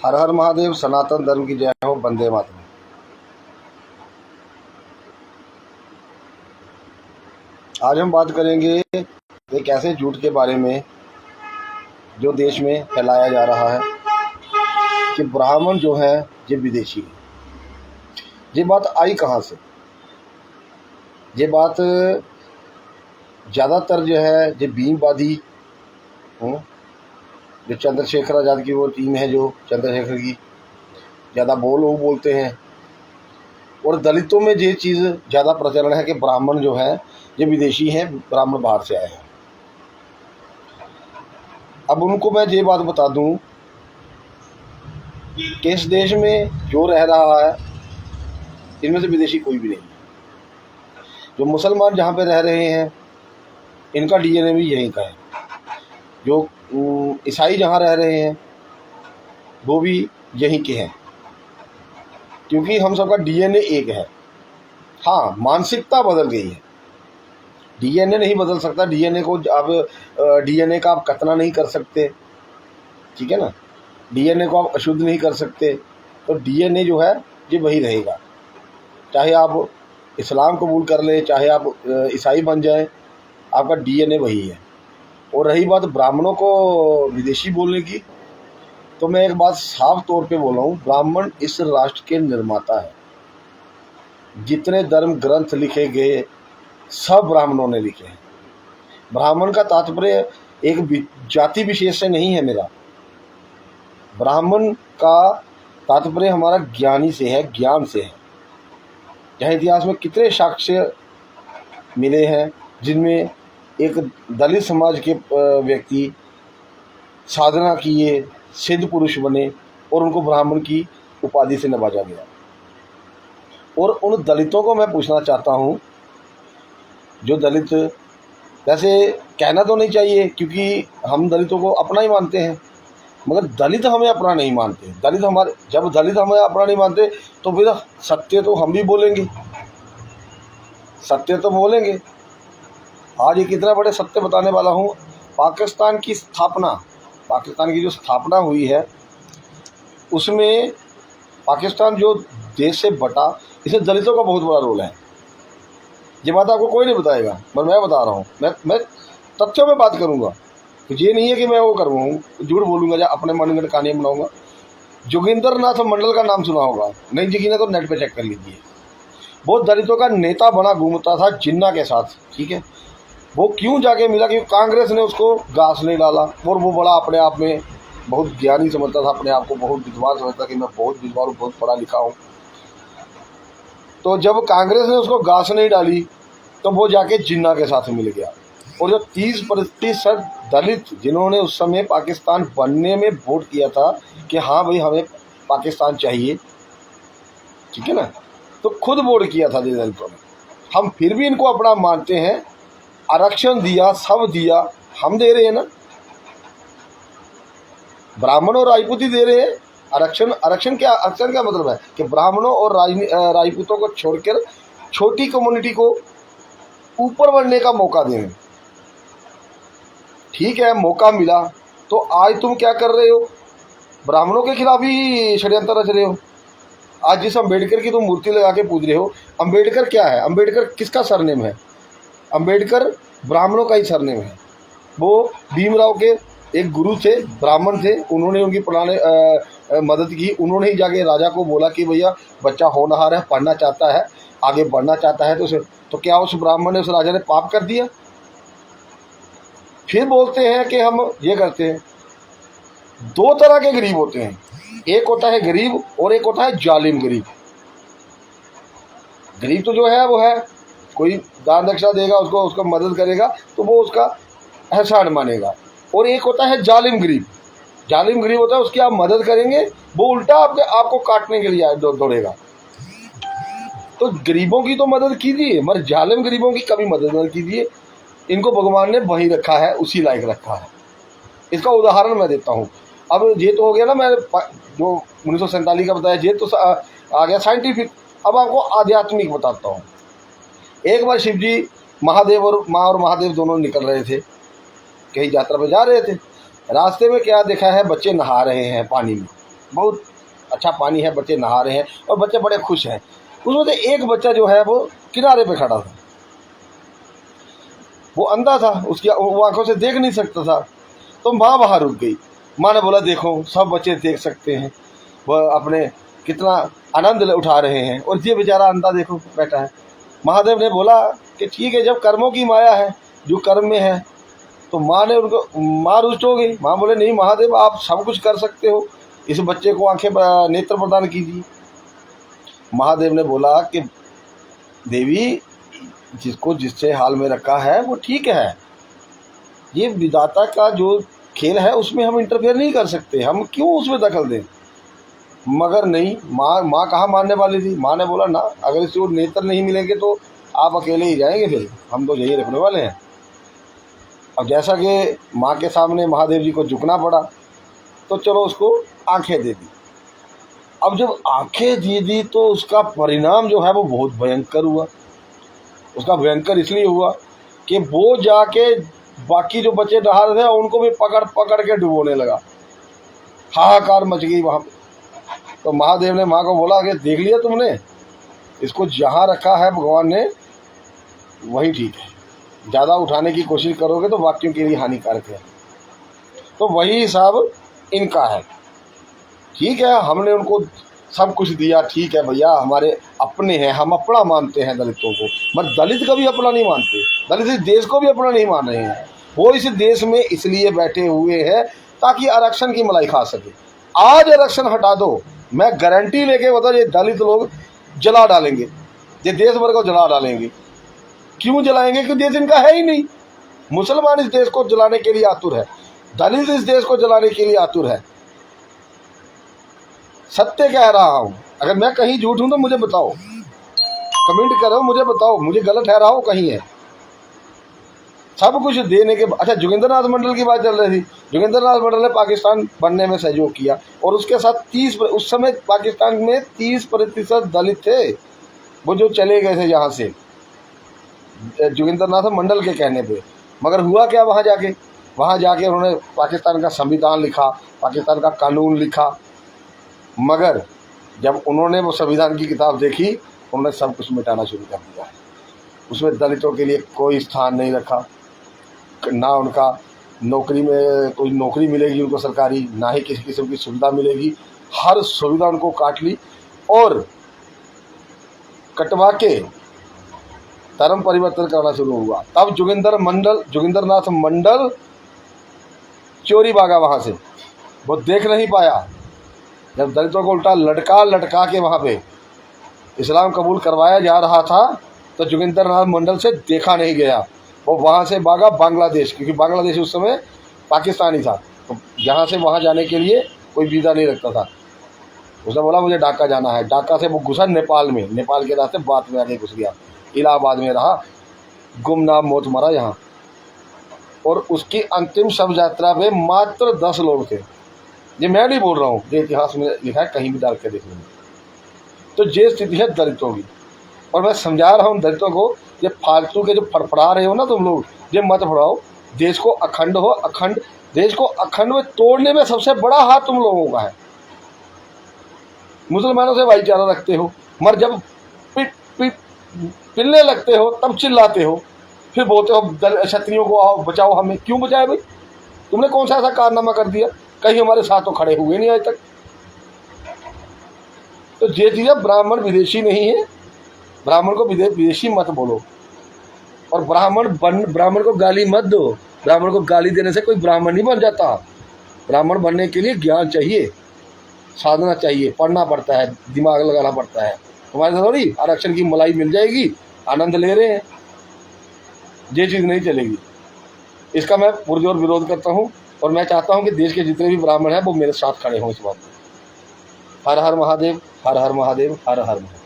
हर हर महादेव, सनातन धर्म की जय हो, वंदे मातरम। आज हम बात करेंगे एक ऐसे झूठ के बारे में जो देश में फैलाया जा रहा है कि ब्राह्मण जो है ये विदेशी है। ये बात आई कहाँ से? ये बात ज़्यादातर जो है ये भीमवादी जो चंद्रशेखर आज़ाद की वो टीम है, जो चंद्रशेखर की ज़्यादा वो बोलते हैं। और दलितों में ये चीज़ ज़्यादा प्रचलन है कि ब्राह्मण जो है ये विदेशी हैं, ब्राह्मण बाहर से आए हैं। अब उनको मैं ये बात बता दूं कि इस देश में जो रह रहा है इनमें से विदेशी कोई भी नहीं। जो मुसलमान जहाँ पे रह रहे हैं इनका डीएनए भी यहीं का है। जो ईसाई जहाँ रह रहे हैं वो भी यहीं के हैं, क्योंकि हम सबका डीएनए एक है। हाँ, मानसिकता बदल गई है, डीएनए नहीं बदल सकता। डीएनए को आप डीएनए का आप कतना नहीं कर सकते, ठीक है ना। डीएनए को आप अशुद्ध नहीं कर सकते, तो डीएनए जो है ये वही रहेगा। चाहे आप इस्लाम कबूल कर लें, चाहे आप ईसाई बन जाएं, आपका डीएनए वही है। और रही बात ब्राह्मणों को विदेशी बोलने की, तो मैं एक बात साफ तौर पे बोल रहा हूँ, ब्राह्मण इस राष्ट्र के निर्माता है। जितने धर्म ग्रंथ लिखे गए सब ब्राह्मणों ने लिखे हैं। ब्राह्मण का तात्पर्य एक जाति विशेष से नहीं है मेरा। ब्राह्मण का तात्पर्य हमारा ज्ञानी से है, ज्ञान से है। जहाँ इतिहास में कितने साक्ष्य मिले हैं जिनमें एक दलित समाज के व्यक्ति साधना किए, सिद्ध पुरुष बने और उनको ब्राह्मण की उपाधि से नवाजा गया। और उन दलितों को मैं पूछना चाहता हूँ, जो दलित, वैसे कहना तो नहीं चाहिए क्योंकि हम दलितों को अपना ही मानते हैं, मगर दलित हमें अपना नहीं मानते। जब दलित हमें अपना नहीं मानते तो फिर सत्य तो हम भी बोलेंगे, सत्य तो बोलेंगे। आज एक इतना बड़े सत्य बताने वाला हूँ। पाकिस्तान की जो स्थापना हुई है उसमें पाकिस्तान जो देश से बटा, इसमें दलितों का बहुत बड़ा रोल है। ये बात आपको कोई नहीं बताएगा, पर मैं बता रहा हूँ। मैं तथ्यों में बात करूँगा। ये नहीं है कि मैं वो करूँ झूठ बोलूँगा या अपने मन में कहानियाँ बनाऊँगा। जोगिंदर नाथ मंडल का नाम सुना होगा, नहीं यकीन है तो नेट पे चेक कर लीजिए। वो दलितों का नेता बना घूमता था जिन्ना के साथ, ठीक है। वो क्यों जाके मिला? क्योंकि कांग्रेस ने उसको घास नहीं डाला। और वो बड़ा अपने आप में बहुत ज्ञानी समझता था, अपने आप को बहुत विद्वान समझता कि मैं बहुत विद्वान हूँ, बहुत पढ़ा लिखा हूँ। तो जब कांग्रेस ने उसको घास नहीं डाली तो वो जाके जिन्ना के साथ मिल गया। और जो 30% दलित जिन्होंने उस समय पाकिस्तान बनने में वोट किया था कि हाँ भाई हमें पाकिस्तान चाहिए, ठीक है ना, तो खुद वोट किया था दलितों ने। हम फिर भी इनको अपना मानते हैं। आरक्षण दिया, सब दिया, हम दे रहे हैं ना। ब्राह्मण और राजपूत ही दे रहे हैं आरक्षण क्या मतलब है कि ब्राह्मणों और राजपूतों को छोड़कर छोटी कम्युनिटी को ऊपर बढ़ने का मौका दें। ठीक है, मौका मिला तो आज तुम क्या कर रहे हो? ब्राह्मणों के खिलाफ ही षड्यंत्र रच रहे हो। आज जिस अम्बेडकर की तुम मूर्ति लगा के पूज रहे हो, अम्बेडकर क्या है? अम्बेडकर किसका सरनेम है? अम्बेडकर ब्राह्मणों का ही सरनेम है। वो भीमराव के एक गुरु थे, ब्राह्मण थे, उन्होंने उनकी मदद की। उन्होंने ही जाके राजा को बोला कि भैया बच्चा होनहार है, पढ़ना चाहता है, आगे बढ़ना चाहता है, तो क्या उस ब्राह्मण ने, उस राजा ने पाप कर दिया? फिर बोलते हैं कि हम ये करते हैं। दो तरह के गरीब होते हैं, एक होता है गरीब और एक होता है जालिम गरीब। गरीब तो जो है वो है, कोई दान दक्षिणा देगा, उसको मदद करेगा तो वो उसका एहसान मानेगा। और एक होता है जालिम गरीब। जालिम गरीब होता है उसकी आप मदद करेंगे, वो उल्टा आपको काटने के लिए दौड़ेगा। तो गरीबों की तो मदद कीजिए, मगर जालिम गरीबों की कभी मदद न कीजिए। इनको भगवान ने वही रखा है, उसी लायक रखा है। इसका उदाहरण मैं देता हूँ। अब ये तो हो गया ना, मैं जो 1947 का बताया, ये तो आ गया साइंटिफिक। अब आपको आध्यात्मिक बताता हूँ। एक बार शिव जी महादेव और महादेव दोनों निकल रहे थे, कहीं यात्रा पे जा रहे थे। रास्ते में क्या देखा है? बच्चे नहा रहे हैं पानी में। बहुत अच्छा पानी है, बच्चे नहा रहे हैं और बच्चे बड़े खुश हैं। उसमें से एक बच्चा जो है वो किनारे पे खड़ा था, वो अंधा था, उसकी वो आंखों से देख नहीं सकता था। तो माँ वहाँ रुक गई। माँ ने बोला देखो सब बच्चे देख सकते हैं, वह अपने कितना आनंद उठा रहे हैं और ये बेचारा अंधा देखो बैठा है। महादेव ने बोला कि ठीक है, जब कर्मों की माया है, जो कर्म में है। तो माँ ने उनको, माँ रुष्ट हो गई। माँ बोले नहीं महादेव, आप सब कुछ कर सकते हो, इस बच्चे को आंखें नेत्र प्रदान कीजिए। महादेव ने बोला कि देवी, जिसको जिससे हाल में रखा है वो ठीक है, ये विधाता का जो खेल है उसमें हम इंटरफेयर नहीं कर सकते, हम क्यों उसमें दखल दें। मगर नहीं, माँ कहाँ मानने वाली थी। माँ ने बोला ना, अगर इसको नेत्र नहीं मिलेंगे तो आप अकेले ही जाएंगे, फिर हम तो यही रखने वाले हैं। अब जैसा कि माँ के सामने महादेव जी को झुकना पड़ा, तो चलो उसको आंखें दे दी। अब जब आंखें दे दी तो उसका परिणाम जो है वो बहुत भयंकर हुआ। उसका भयंकर इसलिए हुआ कि वो जाके बाकी जो बच्चे नहा रहे थे उनको भी पकड़ पकड़ के डुबोने लगा। हाहाकार मच गई वहाँ पे। तो महादेव ने माँ को बोला कि देख लिया तुमने, इसको जहाँ रखा है भगवान ने वही ठीक है, ज़्यादा उठाने की कोशिश करोगे तो वाक्यों के लिए हानिकारक है। तो वही हिसाब इनका है। ठीक है, हमने उनको सब कुछ दिया, ठीक है भैया, हमारे अपने हैं, हम अपना मानते हैं दलितों को, मगर दलित कभी अपना नहीं मानते। दलित इस देश को भी अपना नहीं मान रहे हैं। वो इस देश में इसलिए बैठे हुए हैं ताकि आरक्षण की मलाई खा सके। आज आरक्षण हटा दो, मैं गारंटी लेके बता, ये दलित लोग जला डालेंगे, ये देश भर को जला डालेंगे। क्यों जलाएंगे? क्योंकि देश इनका है ही नहीं। मुसलमान इस देश को जलाने के लिए आतुर है, दलित इस देश को जलाने के लिए आतुर है। सत्य कह रहा हूं, अगर मैं कहीं झूठ हूं तो मुझे बताओ, कमेंट करो, मुझे बताओ, मुझे गलत ठहरा हो कहीं है। सब कुछ देने के अच्छा, जोगिंद्रनाथ मंडल की बात चल रही थी। जोगिंद्रनाथ मंडल ने पाकिस्तान बनने में सहयोग किया और उसके साथ 30, उस समय पाकिस्तान में 30% दलित थे, वो जो चले गए थे यहाँ से जोगिंद्रनाथ मंडल के कहने पे। मगर हुआ क्या, वहाँ जाके उन्होंने पाकिस्तान का संविधान लिखा, पाकिस्तान का कानून लिखा। मगर जब उन्होंने वो संविधान की किताब देखी, उन्होंने सब कुछ मिटाना शुरू कर दिया। उसमें दलितों के लिए कोई स्थान नहीं रखा, ना उनका नौकरी में कोई नौकरी मिलेगी उनको सरकारी, ना ही किसी किस्म की सुविधा मिलेगी। हर सुविधा उनको काट ली और कटवा के धर्म परिवर्तन करना शुरू हुआ। तब जोगिंद्रनाथ मंडल चोरी भागा वहाँ से, वो देख नहीं पाया। जब दलितों को उल्टा लटका के वहाँ पे इस्लाम कबूल करवाया जा रहा था, तो जोगिंद्रनाथ मंडल से देखा नहीं गया। वो वहाँ से भागा बांग्लादेश, क्योंकि बांग्लादेश उस समय पाकिस्तान ही था। तो यहाँ से वहाँ जाने के लिए कोई वीज़ा नहीं लगता था। उसने बोला मुझे ढाका जाना है। ढाका से वो घुसा नेपाल में, नेपाल के रास्ते बाद में आके घुस गया, इलाहाबाद में रहा, गुमनाम मौत मरा यहाँ। और उसकी अंतिम शव यात्रा में मात्र 10 लोग थे। ये मैं नहीं बोल रहा हूँ, ये इतिहास में लिखा है, कहीं भी डाल के देख लेंगे। तो ये स्थिति है दलितों की। और मैं समझा रहा हूँ दलितों को, ये फालतू के जो फड़फड़ा रहे हो ना तुम लोग, ये मत फड़ाओ। देश को अखंड देश को अखंड में तोड़ने में सबसे बड़ा हाथ तुम लोगों का है। मुसलमानों से भाईचारा रखते हो, मगर जब पिलने लगते हो तब चिल्लाते हो, फिर बोलते हो क्षत्रियों को आओ बचाओ हमें। क्यों बचाए भाई? तुमने कौन सा ऐसा कारनामा कर दिया? कहीं हमारे साथ तो खड़े हुए नहीं आज तक। तो ये चीज़, ब्राह्मण विदेशी नहीं है, ब्राह्मण को विदेशी मत बोलो। और ब्राह्मण को गाली मत दो। ब्राह्मण को गाली देने से कोई ब्राह्मण नहीं बन जाता। ब्राह्मण बनने के लिए ज्ञान चाहिए, साधना चाहिए, पढ़ना पड़ता है, दिमाग लगाना पड़ता है। तुम्हारे साथ थोड़ी आरक्षण की मलाई मिल जाएगी, आनंद ले रहे हैं, ये चीज़ नहीं चलेगी। इसका मैं पुरजोर विरोध करता हूँ और मैं चाहता हूँ कि देश के जितने भी ब्राह्मण हैं वो मेरे साथ खड़े हों इस बात में। हर हर महादेव, हर हर महादेव, हर हर महादेव।